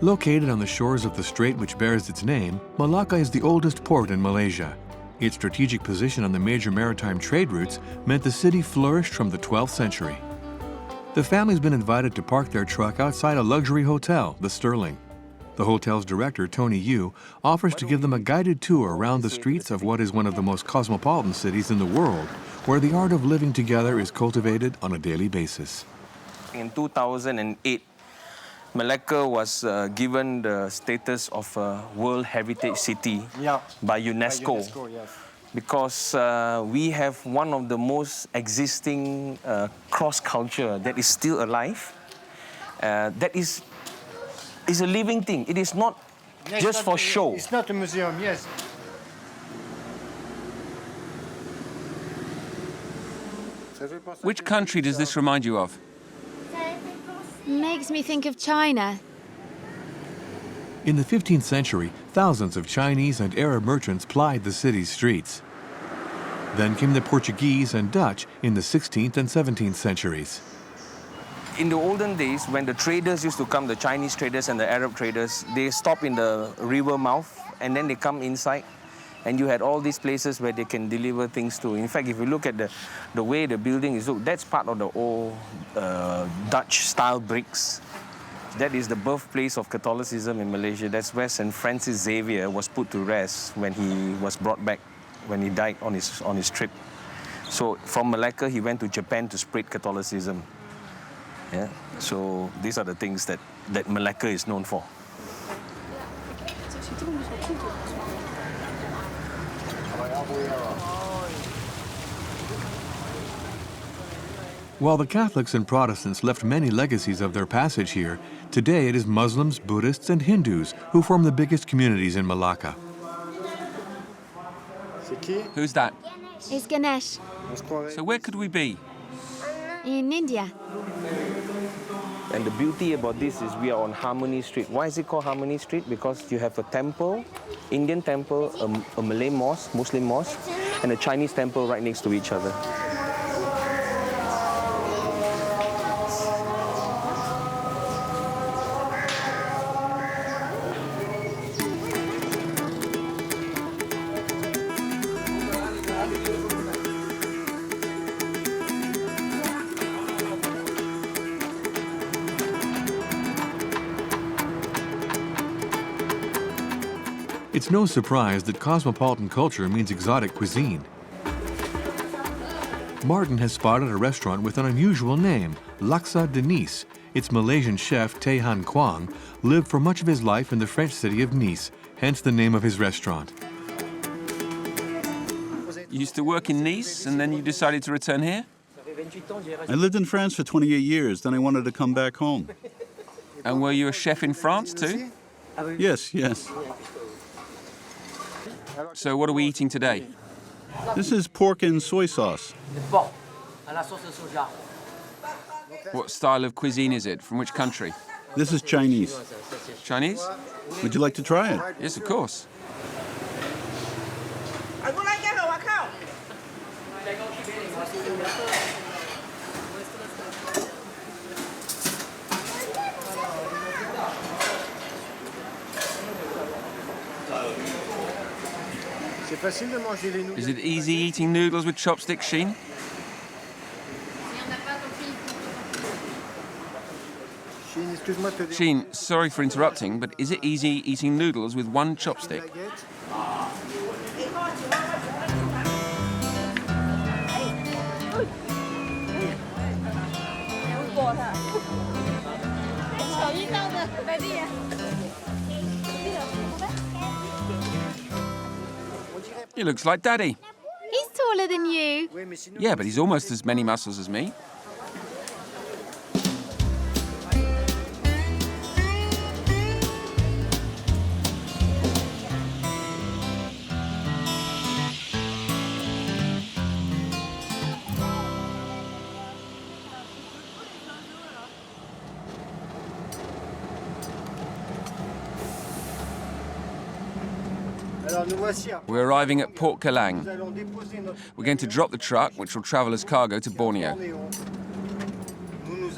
Located on the shores of the strait which bears its name, Malacca is the oldest port in Malaysia. Its strategic position on the major maritime trade routes meant the city flourished from the 12th century. The family's been invited to park their truck outside a luxury hotel, the Sterling. The hotel's director, Tony Yu, offers to give them a guided tour around the streets of what is one of the most cosmopolitan cities in the world, where the art of living together is cultivated on a daily basis. In 2008, Malacca was given the status of a World Heritage City by UNESCO, Yes. because we have one of the most existing cross-culture that is still alive. That is a living thing. It is not just for show. It's not a museum, yes. Which country does this remind you of? Makes me think of China. In the 15th century, thousands of Chinese and Arab merchants plied the city's streets. Then came the Portuguese and Dutch in the 16th and 17th centuries. In the olden days, when the traders used to come, the Chinese traders and the Arab traders, they stop in the river mouth and then they come inside. And you had all these places where they can deliver things to. In fact, if you look at the way the building is looked, that's part of the old Dutch-style bricks. That is the birthplace of Catholicism in Malaysia. That's where St. Francis Xavier was put to rest when he was brought back, when he died on his trip. So from Malacca, he went to Japan to spread Catholicism. Yeah? So these are the things that Malacca is known for. While the Catholics and Protestants left many legacies of their passage here, today it is Muslims, Buddhists, and Hindus who form the biggest communities in Malacca. Who's that? It's Ganesh. So where could we be? In India. And the beauty about this is we are on Harmony Street. Why is it called Harmony Street? Because you have a temple, Indian temple, a Malay mosque, Muslim mosque, and a Chinese temple right next to each other. It's no surprise that cosmopolitan culture means exotic cuisine. Martin has spotted a restaurant with an unusual name, Laksa de Nice. Its Malaysian chef, Tay Han Kwang, lived for much of his life in the French city of Nice, hence the name of his restaurant. You used to work in Nice and then you decided to return here? I lived in France for 28 years, then I wanted to come back home. And were you a chef in France too? Yes. So what are we eating today? This is pork and soy sauce. What style of cuisine is it? From which country? This is Chinese. Chinese? Would you like to try it? Yes, of course. Is it easy eating noodles with chopsticks, Sheen? Sheen, sorry for interrupting, but is it easy eating noodles with one chopstick? He looks like Daddy. He's taller than you. Yeah, but he's almost as many muscles as me. We're arriving at Port Kelang. We're going to drop the truck, which will travel as cargo to Borneo.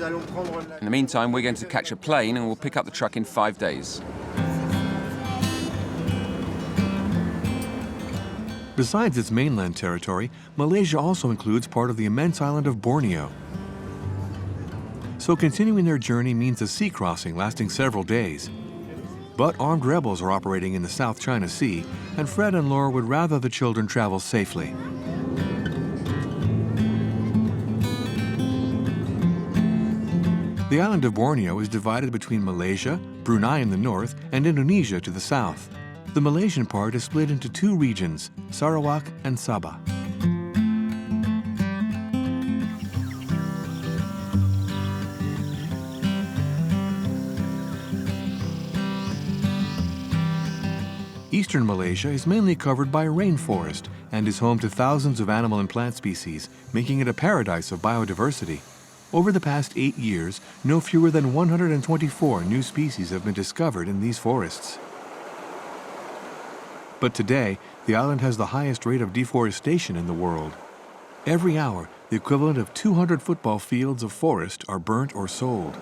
In the meantime, we're going to catch a plane and we'll pick up the truck in 5 days. Besides its mainland territory, Malaysia also includes part of the immense island of Borneo. So continuing their journey means a sea crossing lasting several days. But armed rebels are operating in the South China Sea, and Fred and Laura would rather the children travel safely. The island of Borneo is divided between Malaysia, Brunei in the north, and Indonesia to the south. The Malaysian part is split into two regions, Sarawak and Sabah. Eastern Malaysia is mainly covered by rainforest and is home to thousands of animal and plant species, making it a paradise of biodiversity. Over the past 8 years, no fewer than 124 new species have been discovered in these forests. But today, the island has the highest rate of deforestation in the world. Every hour, the equivalent of 200 football fields of forest are burnt or sold.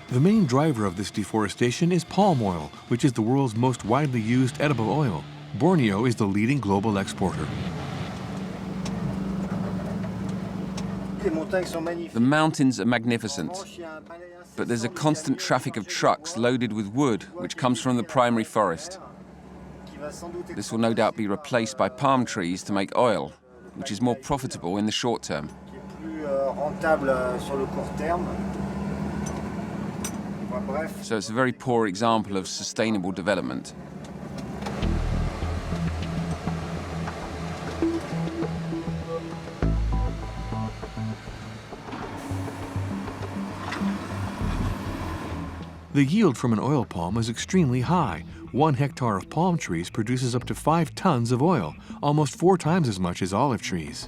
The main driver of this deforestation is palm oil, which is the world's most widely used edible oil. Borneo is the leading global exporter. The mountains are magnificent, but there's a constant traffic of trucks loaded with wood, which comes from the primary forest. This will no doubt be replaced by palm trees to make oil, which is more profitable in the short term. So it's a very poor example of sustainable development. The yield from an oil palm is extremely high. 1 hectare of palm trees produces up to 5 tons of oil, almost 4 times as much as olive trees.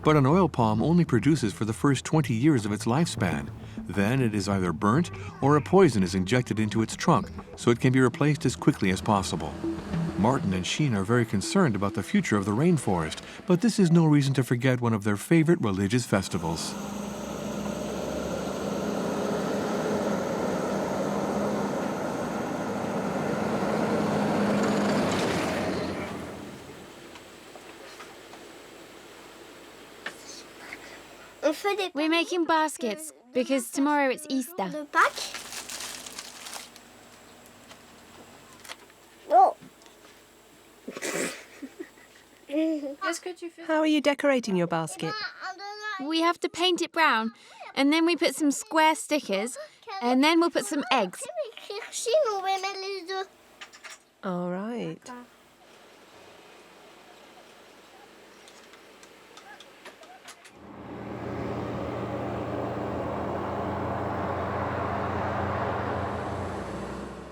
But an oil palm only produces for the first 20 years of its lifespan. Then it is either burnt or a poison is injected into its trunk, so it can be replaced as quickly as possible. Martin and Sheen are very concerned about the future of the rainforest, but this is no reason to forget one of their favorite religious festivals. We're making baskets because tomorrow it's Easter. How are you decorating your basket? We have to paint it brown, and then we put some square stickers, and then we'll put some eggs. All right.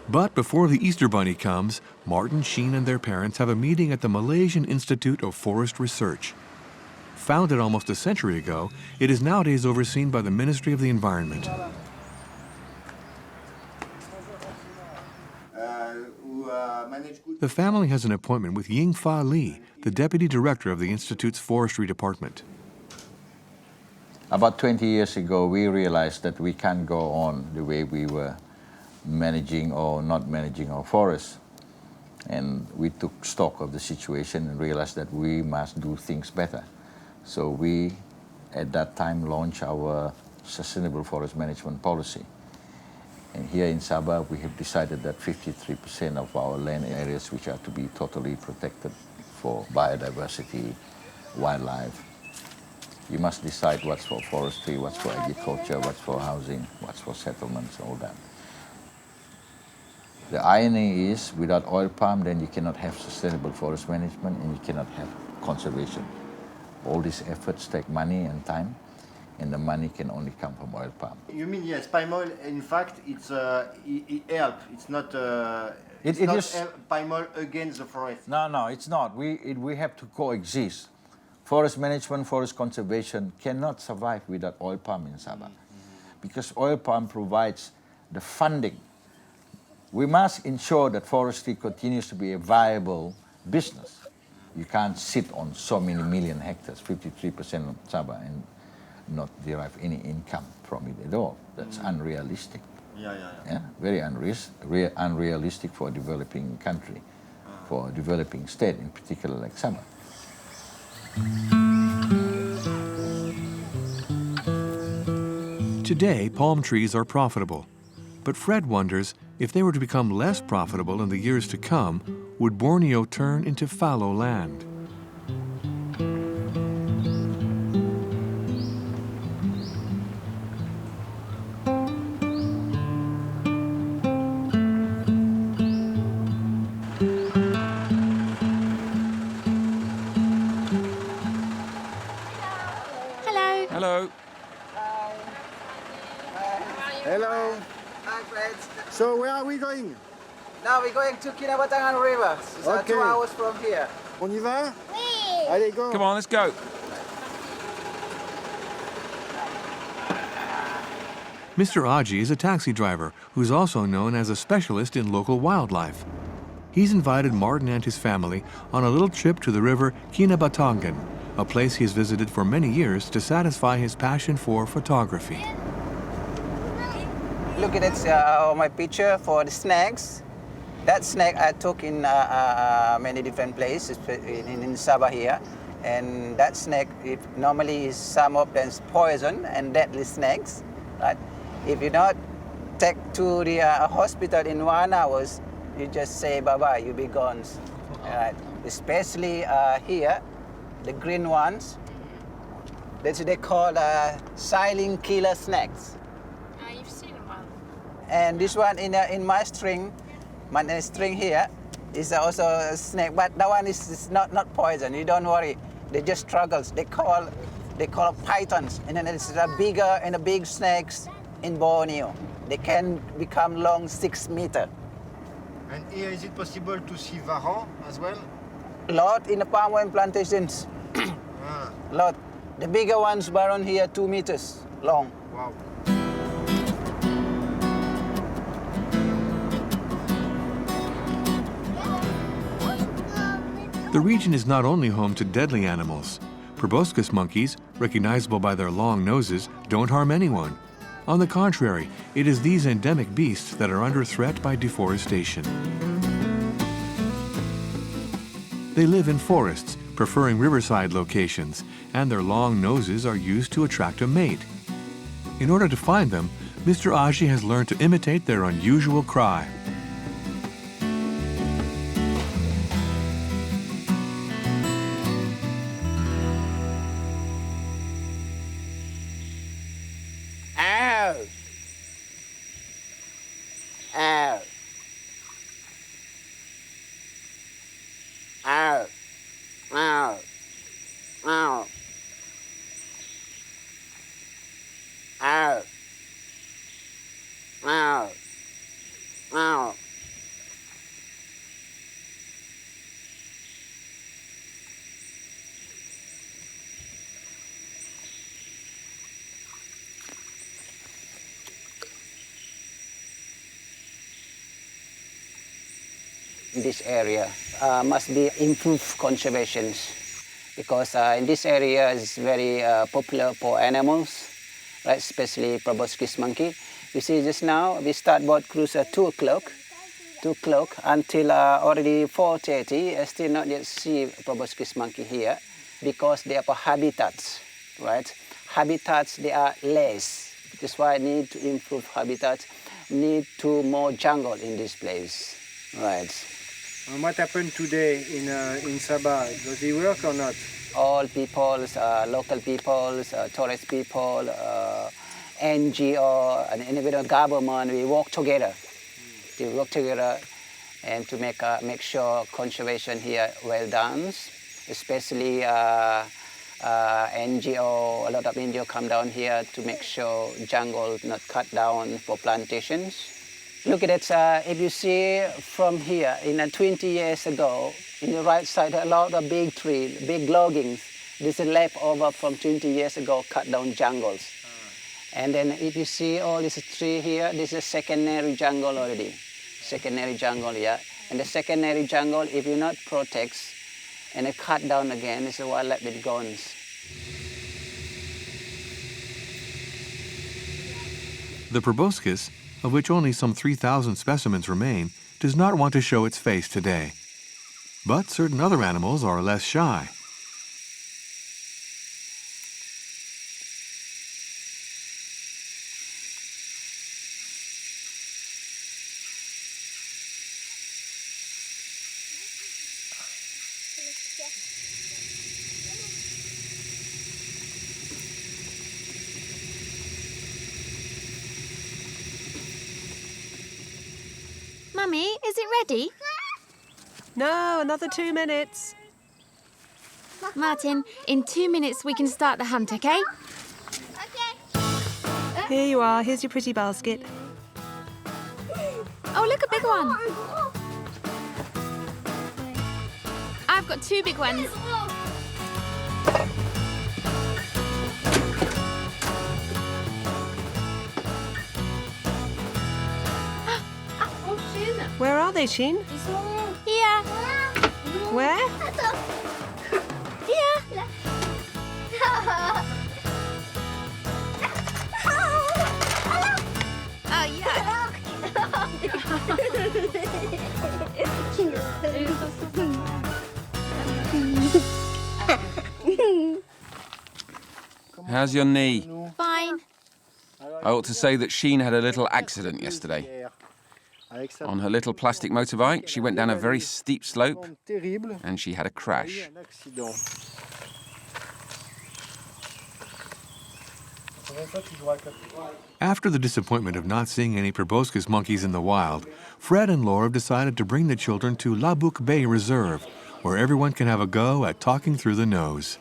But before the Easter Bunny comes, Martin, Sheen, and their parents have a meeting at the Malaysian Institute of Forest Research. Founded almost a century ago, it is nowadays overseen by the Ministry of the Environment. The family has an appointment with Ying Fa Li, the Deputy Director of the Institute's Forestry Department. About 20 years ago, we realized that we can't go on the way we were managing or not managing our forests. And we took stock of the situation and realized that we must do things better. So we, at that time, launched our sustainable forest management policy. And here in Sabah, we have decided that 53% of our land areas which are to be totally protected for biodiversity, wildlife. You must decide what's for forestry, what's for agriculture, what's for housing, what's for settlements, all that. The irony is, without oil palm, then you cannot have sustainable forest management and you cannot have conservation. All these efforts take money and time, and the money can only come from oil palm. You mean, yes, palm oil, in fact, it helps. It's not, palm oil against the forest. No, it's not. We have to coexist. Forest management, forest conservation cannot survive without oil palm in Sabah. Because oil palm provides the funding. We must ensure that forestry continues to be a viable business. You can't sit on so many million hectares, 53% of Sabah, and not derive any income from it at all. That's unrealistic. Yeah? Very unrealistic for a developing country, for a developing state, in particular like Sabah. Today, palm trees are profitable. But Fred wonders, if they were to become less profitable in the years to come, would Borneo turn into fallow land? Hello. Hello. Hello. Hi, friends. So where are we going? Now we're going to Kinabatangan River. It's Okay. 2 hours from here. On y va? Allez, go. Come on, let's go. Mr. Aji is a taxi driver who's also known as a specialist in local wildlife. He's invited Martin and his family on a little trip to the river Kinabatangan, a place he's visited for many years to satisfy his passion for photography. Look at it, my picture for the snakes. That snake I took in many different places in Sabah here. And that snake, it normally is some of them poison and deadly snakes. Right? If you not take to the hospital in 1 hour, you just say bye-bye, you be gone. Right? Especially here, the green ones. That's what they call silent killer snakes. You've seen them well. And this one in my string here is also a snake, but that one is not poison. You don't worry. They just struggles. They call pythons, and then it's the bigger and the big snakes in Borneo. They can become long 6 meters. And here, is it possible to see varan as well? Lot in the palm oil plantations. Lot. The bigger ones were on here 2 meters long. Wow. The region is not only home to deadly animals. Proboscis monkeys, recognizable by their long noses, don't harm anyone. On the contrary, it is these endemic beasts that are under threat by deforestation. They live in forests, preferring riverside locations, and their long noses are used to attract a mate. In order to find them, Mr. Aji has learned to imitate their unusual cry. This area must be improved conservation because in this area is very popular for animals, right? Especially proboscis monkey. You see just now we start boat cruise at 2 o'clock until already 4:30. I still not yet see proboscis monkey here because they are habitats, right? Habitats they are less. That's why I need to improve habitats. Need to more jungle in this place, right? And what happened today in Sabah? Does it work or not? All peoples, local peoples, tourist people, NGO, and individual government, we work together to work together and to make sure conservation here well done, especially NGO, a lot of NGO come down here to make sure jungle not cut down for plantations. Look at it, if you see from here, 20 years ago, in the right side, a lot of big trees, big loggings. This is leftover from 20 years ago, cut down jungles. And then if you see all this tree here, this is secondary jungle already. Secondary jungle, yeah. And the secondary jungle, if you not protect and it cut down again, it's a wildlife with guns. The proboscis, of which only some 3,000 specimens remain, does not want to show its face today. But certain other animals are less shy. Mummy, is it ready? No, another 2 minutes. Martin, in 2 minutes we can start the hunt, okay? Here you are. Here's your pretty basket. Oh, look, a big one. I've got 2 big ones. Where are they, Sheen? Here. Where? Here. Oh, yeah. How's your knee? Fine. I ought to say that Sheen had a little accident yesterday. On her little plastic motorbike, she went down a very steep slope and she had a crash. After the disappointment of not seeing any proboscis monkeys in the wild, Fred and Laura decided to bring the children to Labuk Bay Reserve, where everyone can have a go at talking through the nose.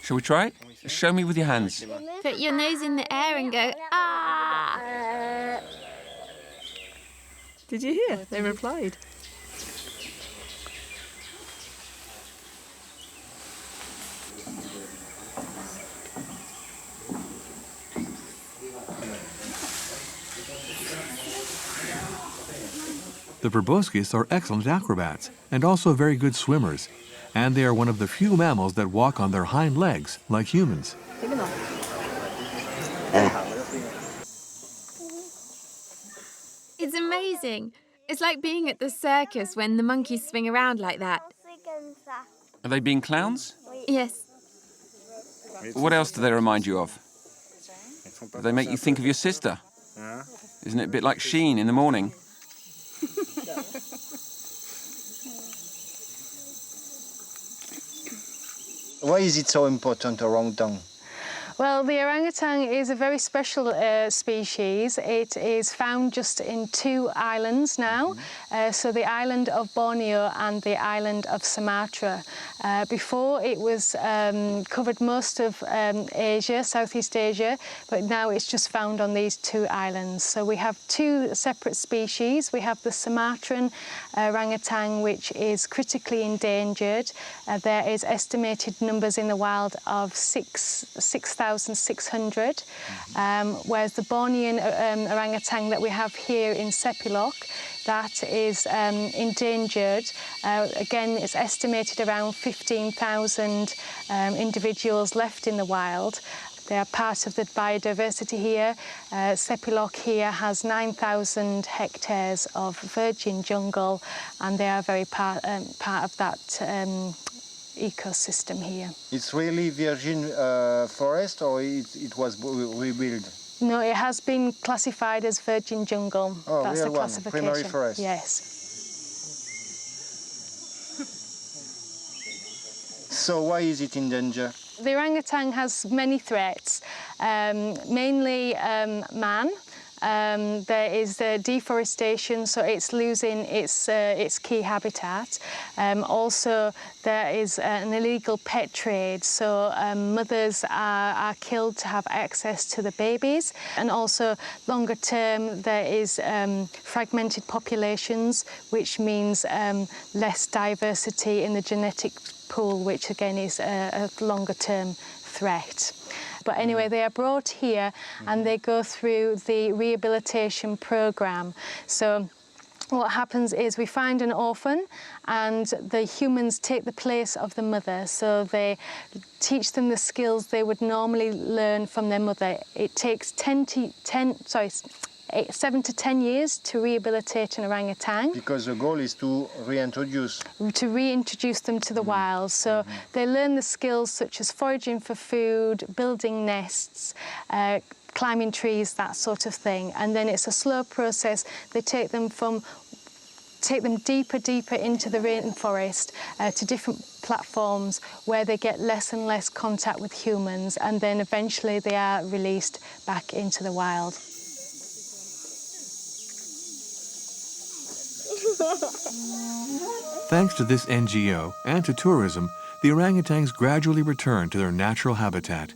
Shall we try it? Show me with your hands. Put your nose in the air and go, ah! Did you hear? They replied. The proboscis are excellent acrobats and also very good swimmers, and they are one of the few mammals that walk on their hind legs like humans. It's amazing. It's like being at the circus when the monkeys swing around like that. Are they being clowns? Yes. What else do they remind you of? Do they make you think of your sister? Isn't it a bit like Sheen in the morning? Why is it so important, orangutan? Well, the orangutan is a very special species. It is found just in 2 islands now, so the island of Borneo and the island of Sumatra. Before it was covered most of Asia, Southeast Asia, but now it's just found on these 2 islands. So we have 2 separate species. We have the Sumatran orangutan, which is critically endangered. There is estimated numbers in the wild of 6,600, whereas the Bornean orangutan that we have here in Sepilok, that is endangered. Again, it's estimated around 15,000 individuals left in the wild. They are part of the biodiversity here. Sepilok here has 9,000 hectares of virgin jungle, and they are very part of that ecosystem here. It's really virgin forest, or it was rebuilt? No, it has been classified as virgin jungle. Oh, that's real the one, classification. primary forest. Yes. So why is it in danger? The orangutan has many threats, mainly man. There is deforestation, so it's losing its key habitat. Also, there is an illegal pet trade, so mothers are killed to have access to the babies. And also, longer term, there is fragmented populations, which means less diversity in the genetic pool, which again is a longer term threat. But anyway, they are brought here and they go through the rehabilitation program. So what happens is we find an orphan and the humans take the place of the mother. So they teach them the skills they would normally learn from their mother. It takes 7 to 10 years to rehabilitate an orangutan. Because the goal is to reintroduce. To reintroduce them to the wild. So they learn the skills such as foraging for food, building nests, climbing trees, that sort of thing. And then it's a slow process. They take them deeper into the rainforest to different platforms where they get less and less contact with humans, and then eventually they are released back into the wild. Thanks to this NGO and to tourism, the orangutans gradually return to their natural habitat.